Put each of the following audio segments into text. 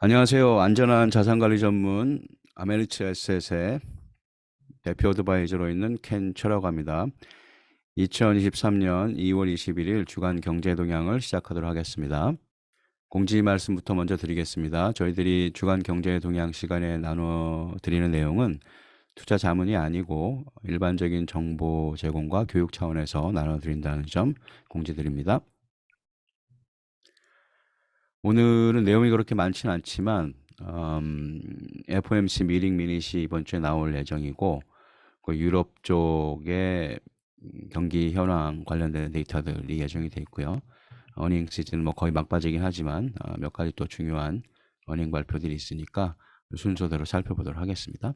안녕하세요. 안전한 자산관리 전문 아메리츠 에셋의 대표 어드바이저로 있는 켄 철라고 합니다. 2023년 2월 21일 주간 경제 동향을 시작하도록 하겠습니다. 공지 말씀부터 먼저 드리겠습니다. 저희들이 주간 경제 동향 시간에 나눠 드리는 내용은 투자 자문이 아니고 일반적인 정보 제공과 교육 차원에서 나눠 드린다는 점 공지드립니다. 오늘은 내용이 그렇게 많지는 않지만 FOMC 미팅 미닛이 이번 주에 나올 예정이고 그 유럽 쪽의 경기 현황 관련된 데이터들이 예정이 돼 있고요. 어닝 시즌 뭐 거의 막바지긴 하지만 몇 가지 또 중요한 어닝 발표들이 있으니까 순서대로 살펴보도록 하겠습니다.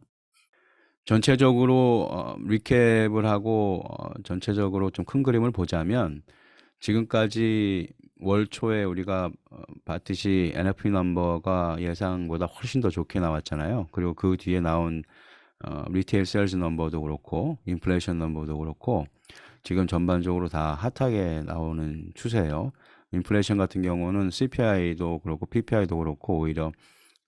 전체적으로 리캡을 하고 전체적으로 좀 큰 그림을 보자면 지금까지 월 초에 우리가 봤듯이 NFP 넘버가 예상보다 훨씬 더 좋게 나왔잖아요. 그리고 그 뒤에 나온 리테일 세일즈 넘버도 그렇고 인플레이션 넘버도 그렇고 지금 전반적으로 다 핫하게 나오는 추세예요. 인플레이션 같은 경우는 CPI도 그렇고 PPI도 그렇고 오히려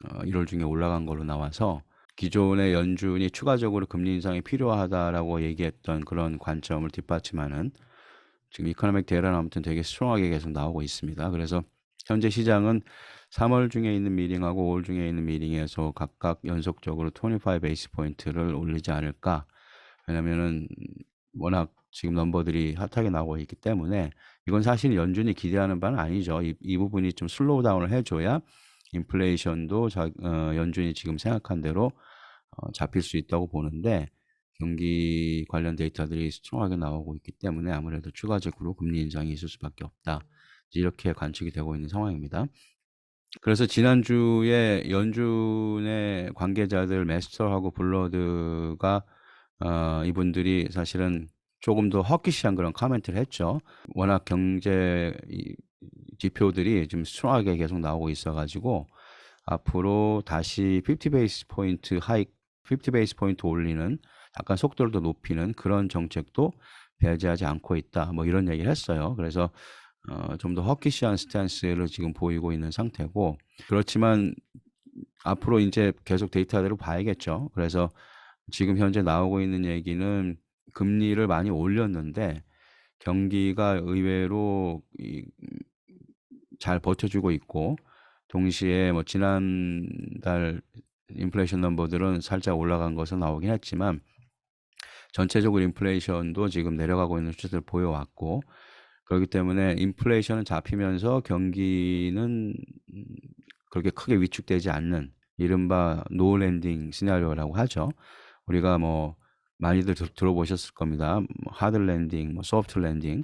1월 중에 올라간 걸로 나와서 기존의 연준이 추가적으로 금리 인상이 필요하다라고 얘기했던 그런 관점을 뒷받침하는 지금 이코노믹 데이터는 아무튼 되게 스트롱하게 계속 나오고 있습니다. 그래서 현재 시장은 3월 중에 있는 미팅하고 5월 중에 있는 미팅에서 각각 연속적으로 25 베이스 포인트를 올리지 않을까. 왜냐면은 워낙 지금 넘버들이 핫하게 나오고 있기 때문에 이건 사실 연준이 기대하는 바는 아니죠. 이 부분이 좀 슬로우 다운을 해줘야 인플레이션도 연준이 지금 생각한 대로 잡힐 수 있다고 보는데 경기 관련 데이터들이 스트롱하게 나오고 있기 때문에 아무래도 추가적으로 금리 인상이 있을 수밖에 없다. 이렇게 관측이 되고 있는 상황입니다. 그래서 지난주에 연준의 관계자들 메스터하고 블러드가 이분들이 사실은 조금 더 허키시한 그런 코멘트를 했죠. 워낙 경제 지표들이 좀 스트롱하게 계속 나오고 있어가지고 앞으로 다시 50 베이스 포인트 하이 50 베이스 포인트 올리는 약간 속도를 더 높이는 그런 정책도 배제하지 않고 있다. 뭐 이런 얘기를 했어요. 그래서 좀 더 허키시한 스탠스를 지금 보이고 있는 상태고 그렇지만 앞으로 이제 계속 데이터대로 봐야겠죠. 그래서 지금 현재 나오고 있는 얘기는 금리를 많이 올렸는데 경기가 의외로 잘 버텨주고 있고 동시에 뭐 지난달 인플레이션 넘버들은 살짝 올라간 것은 나오긴 했지만 전체적으로 인플레이션도 지금 내려가고 있는 추세를 보여왔고 그렇기 때문에 인플레이션은 잡히면서 경기는 그렇게 크게 위축되지 않는 이른바 노 랜딩 시나리오라고 하죠. 우리가 뭐 많이들 들어보셨을 겁니다. 하드 랜딩, 뭐 소프트 랜딩.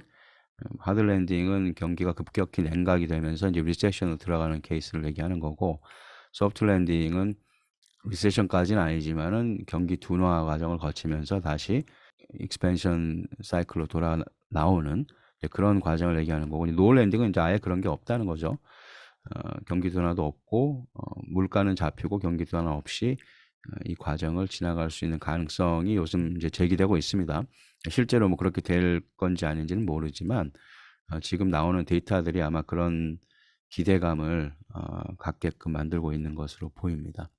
하드 랜딩은 경기가 급격히 냉각이 되면서 이제 리세션으로 들어가는 케이스를 얘기하는 거고 소프트 랜딩은 리세션까지는 아니지만은 경기 둔화 과정을 거치면서 다시 익스펜션 사이클로 돌아 나오는 그런 과정을 얘기하는 거고 노 랜딩은 이제 아예 그런 게 없다는 거죠. 경기 둔화도 없고 물가는 잡히고 경기 둔화 없이 이 과정을 지나갈 수 있는 가능성이 요즘 이제 제기되고 있습니다. 실제로 뭐 그렇게 될 건지 아닌지는 모르지만 지금 나오는 데이터들이 아마 그런 기대감을 갖게끔 만들고 있는 것으로 보입니다.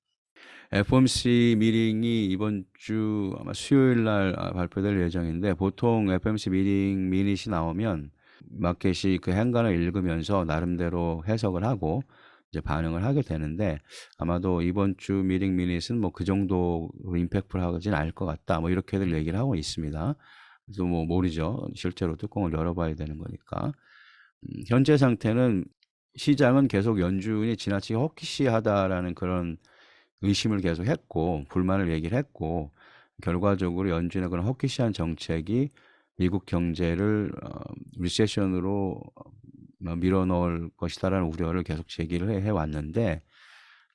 FOMC 미팅이 이번 주 아마 수요일 날 발표될 예정인데 보통 FOMC 미팅 미닛이 나오면 마켓이 그 행간을 읽으면서 나름대로 해석을 하고 이제 반응을 하게 되는데 아마도 이번 주 미팅 미닛은 뭐 그 정도 임팩트하진 않을 것 같다. 뭐 이렇게들 얘기를 하고 있습니다. 그래서 뭐 모르죠. 실제로 뚜껑을 열어봐야 되는 거니까. 현재 상태는 시장은 계속 연준이 지나치게 허키시하다라는 그런 의심을 계속 했고 불만을 얘기를 했고 결과적으로 연준의 그런 허키시한 정책이 미국 경제를 리세션으로 밀어넣을 것이다라는 우려를 계속 제기를 해왔는데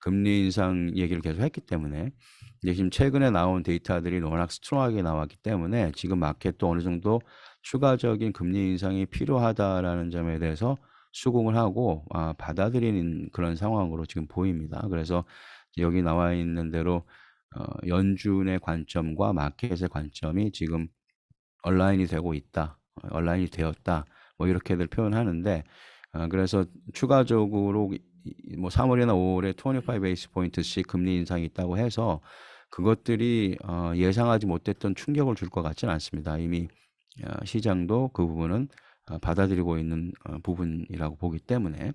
금리 인상 얘기를 계속 했기 때문에 이제 지금 최근에 나온 데이터들이 워낙 스트롱하게 나왔기 때문에 지금 마켓도 어느 정도 추가적인 금리 인상이 필요하다라는 점에 대해서 수긍을 하고 받아들이는 그런 상황으로 지금 보입니다. 그래서 여기 나와 있는 대로 연준의 관점과 마켓의 관점이 지금 얼라인이 되고 있다, 얼라인이 되었다, 뭐 이렇게들 표현하는데 그래서 추가적으로 뭐 3월이나 5월에 25 베이스 포인트씩 금리 인상이 있다고 해서 그것들이 예상하지 못했던 충격을 줄 것 같지는 않습니다. 이미 시장도 그 부분은 받아들이고 있는 부분이라고 보기 때문에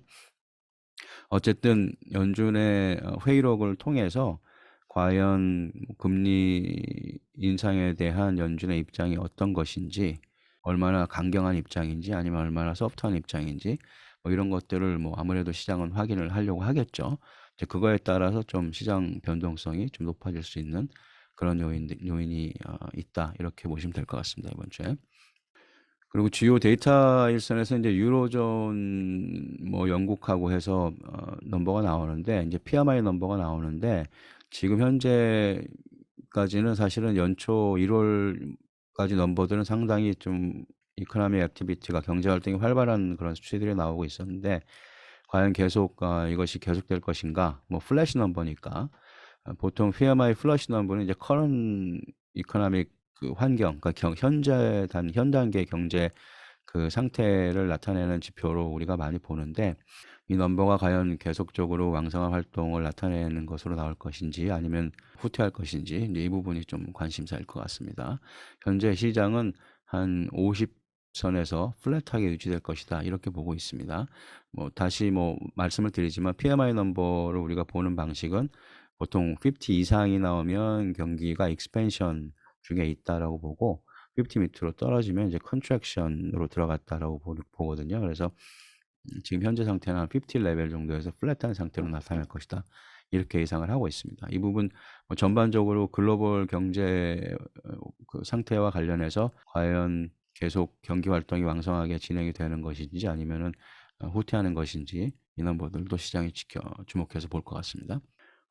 어쨌든 연준의 회의록을 통해서 과연 금리 인상에 대한 연준의 입장이 어떤 것인지, 얼마나 강경한 입장인지 아니면 얼마나 소프트한 입장인지 뭐 이런 것들을 뭐 아무래도 시장은 확인을 하려고 하겠죠. 이제 그거에 따라서 좀 시장 변동성이 좀 높아질 수 있는 그런 요인이 있다, 이렇게 보시면 될 것 같습니다, 이번 주에. 그리고 주요 데이터 일선에서 이제 유로존 뭐 영국하고 해서 넘버가 나오는데, 이제 PMI 넘버가 나오는데, 지금 현재까지는 사실은 연초 1월까지 넘버들은 상당히 좀 이코노미 액티비티가, 경제 활동이 활발한 그런 수치들이 나오고 있었는데, 과연 계속 이것이 계속될 것인가? 뭐 플래시 넘버니까 보통 PMI 플래시 넘버는 이제 커런 이코노믹 그 환경, 그러니까 현 단계 경제 그 상태를 나타내는 지표로 우리가 많이 보는데, 이 넘버가 과연 계속적으로 왕성한 활동을 나타내는 것으로 나올 것인지 아니면 후퇴할 것인지, 이제 이 부분이 좀 관심사일 것 같습니다. 현재 시장은 한 50선에서 플랫하게 유지될 것이다, 이렇게 보고 있습니다. 뭐 다시 뭐 말씀을 드리지만 PMI 넘버를 우리가 보는 방식은 보통 50 이상이 나오면 경기가 익스펜션 중에 있다라고 보고, 50 밑으로 떨어지면 이제 컨트랙션으로 들어갔다라고 보거든요. 그래서 지금 현재 상태는 한 50 레벨 정도에서 플랫한 상태로 나타날 것이다, 이렇게 예상을 하고 있습니다. 이 부분 전반적으로 글로벌 경제 그 상태와 관련해서 과연 계속 경기 활동이 왕성하게 진행이 되는 것인지 아니면은 후퇴하는 것인지, 이런 부분들도 시장이 주목해서 볼 것 같습니다.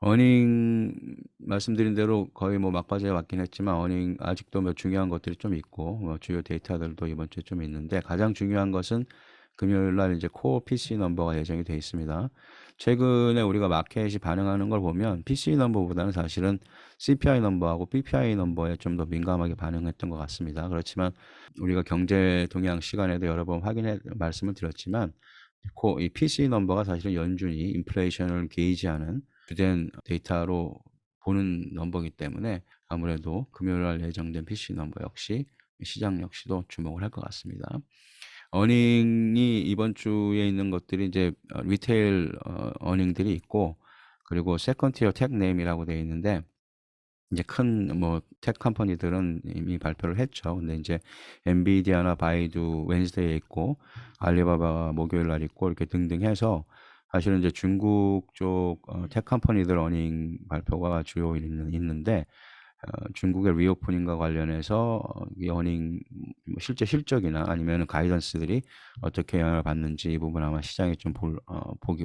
어닝 말씀드린 대로 거의 뭐 막바지에 왔긴 했지만, 어닝 아직도 몇 중요한 것들이 좀 있고 뭐 주요 데이터들도 이번 주에 좀 있는데, 가장 중요한 것은 금요일 날 이제 코어 PC 넘버가 예정이 되어 있습니다. 최근에 우리가 마켓이 반응하는 걸 보면 PC 넘버보다는 사실은 CPI 넘버하고 PPI 넘버에 좀 더 민감하게 반응했던 것 같습니다. 그렇지만 우리가 경제 동향 시간에도 여러 번 말씀을 드렸지만, 이 PC 넘버가 사실은 연준이 인플레이션을 게이지하는 주된 데이터로 보는 넘버이기 때문에, 아무래도 금요일 날 예정된 PC 넘버 역시 시장 역시도 주목을 할 것 같습니다. 어닝이 이번 주에 있는 것들이 이제 리테일 어닝들이 있고, 그리고 세컨 티어 텍 네임이라고 되어 있는데, 이제 큰 뭐 텍 컴퍼니들은 이미 발표를 했죠. 근데 이제 엔비디아나 바이두 웬스데이에 있고, 알리바바가 목요일 날 있고, 이렇게 등등 해서 사실은 이제 중국 쪽 텍 컴퍼니들 어닝 발표가 주요 있는데, 중국의 리오프닝과 관련해서 이 어닝 실제 실적이나 아니면 가이던스들이 어떻게 영향을 받는지, 이 부분 아마 시장이 좀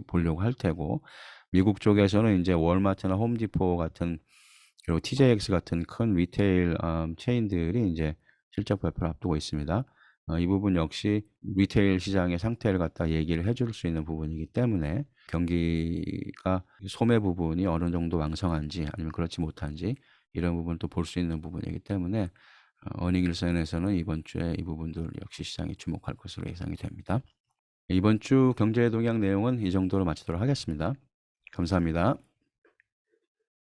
보려고 할 테고, 미국 쪽에서는 이제 월마트나 홈디포 같은, 그리고 TJX 같은 큰 리테일 체인들이 이제 실적 발표를 앞두고 있습니다. 이 부분 역시 리테일 시장의 상태를 갖다 얘기를 해줄 수 있는 부분이기 때문에, 경기가 소매 부분이 어느 정도 왕성한지 아니면 그렇지 못한지, 이런 부분을 또 볼 수 있는 부분이기 때문에 어닝 일선에서는 이번 주에 이 부분들 역시 시장이 주목할 것으로 예상이 됩니다. 이번 주 경제 동향 내용은 이 정도로 마치도록 하겠습니다. 감사합니다.